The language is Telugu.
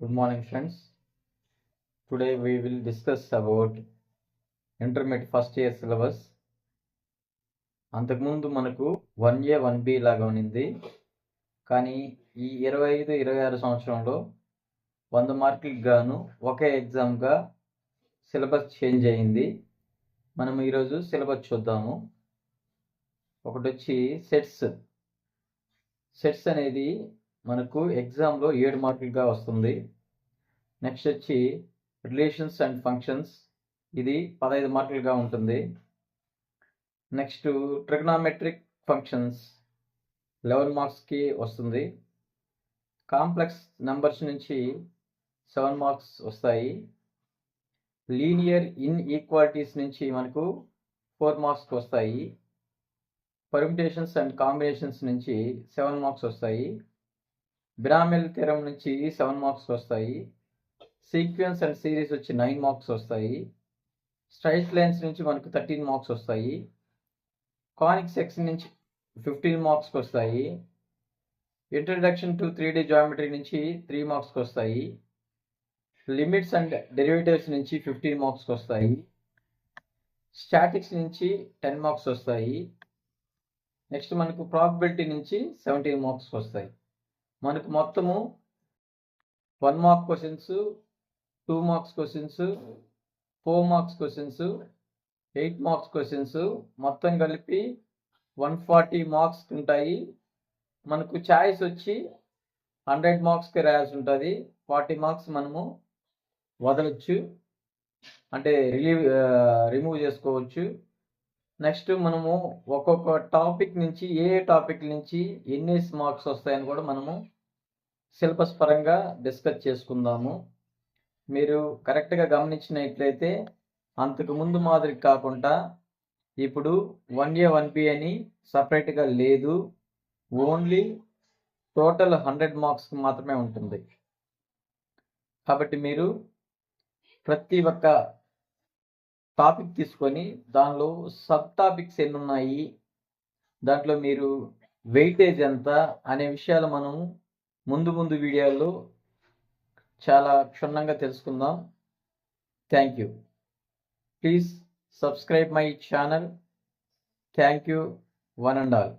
Good morning, friends. Today we will discuss about intermediate first year syllabus. అంతకుముందు మనకు 1A 1B లాగా ఉన్నింది. కానీ ఈ 25-26 సంవత్సరంలో 100 మార్కులకు గాను ఒకే ఎగ్జామ్గా సిలబస్ చేంజ్ అయింది. మనం ఈరోజు సిలబస్ చూద్దాము. ఒకటి వచ్చి సెట్స్ అనేది మనకు ఎగ్జామ్లో 7 మార్కులుగా వస్తుంది. నెక్స్ట్ వచ్చి రిలేషన్స్ అండ్ ఫంక్షన్స్, ఇది 15 మార్కులుగా ఉంటుంది. నెక్స్ట్ ట్రిగ్నామెట్రిక్ ఫంక్షన్స్ 11 మార్క్స్కి వస్తుంది. కాంప్లెక్స్ నెంబర్స్ నుంచి 7 మార్క్స్ వస్తాయి. లీనియర్ ఇన్ఈక్వాలిటీస్ నుంచి మనకు 4 మార్క్స్కి వస్తాయి. పర్మిటేషన్స్ అండ్ కాంబినేషన్స్ నుంచి 7 మార్క్స్ వస్తాయి. బినామియల్ థియరం నుంచి 7 మార్క్స్ వస్తాయి. సీక్వెన్స్ అండ్ సిరీస్ వచ్చి 9 మార్క్స్ వస్తాయి. స్ట్రైట్ లైన్స్ నుంచి మనకు 13 మార్క్స్ వస్తాయి. కానిక్ సెక్షన్ నుంచి 15 మార్క్స్కి వస్తాయి. ఇంట్రడక్షన్ టు 3D జామెట్రీ నుంచి 3 మార్క్స్కి వస్తాయి. లిమిట్స్ అండ్ డెరివేటివ్స్ నుంచి 15 మార్క్స్కి వస్తాయి. స్టాటిక్స్ నుంచి 10 మార్క్స్ వస్తాయి. నెక్స్ట్ మనకు ప్రాబబిలిటీ నుంచి 17 మార్క్స్ వస్తాయి. మనకు మొత్తము 1 mark questions, 2 marks questions, 4 marks questions, 8 marks questions మొత్తం కలిపి 140 మార్క్స్ ఉంటాయి. మనకు ఛాయిస్ వచ్చి 100 మార్క్స్కి రాయాల్సి ఉంటుంది. 40 మార్క్స్ మనము వదలొచ్చు, అంటే రిమూవ్ చేసుకోవచ్చు. నెక్స్ట్ మనము ఒక్కొక్క టాపిక్ నుంచి ఏ టాపిక్ నుంచి ఎన్ని మార్క్స్ వస్తాయని కూడా మనము సిలబస్ పరంగా డిస్కస్ చేసుకుందాము. మీరు కరెక్ట్గా గమనించినట్లయితే అంతకు ముందు మాదిరి కాకుండా ఇప్పుడు 1A 1B అని సపరేట్గా లేదు. ఓన్లీ టోటల్ 100 మార్క్స్కి మాత్రమే ఉంటుంది. కాబట్టి మీరు ప్రతి ఒక్క టాపిక్ తీసుకొని దానిలో సబ్ టాపిక్స్ ఎన్ని ఉన్నాయి, దాంట్లో మీరు వెయిటేజ్ ఎంత అనే విషయాలు మనం ముందు వీడియోలో చాలా క్షుణ్ణంగా తెలుసుకుందాం. Thank you. Please subscribe my channel. Thank you one and all.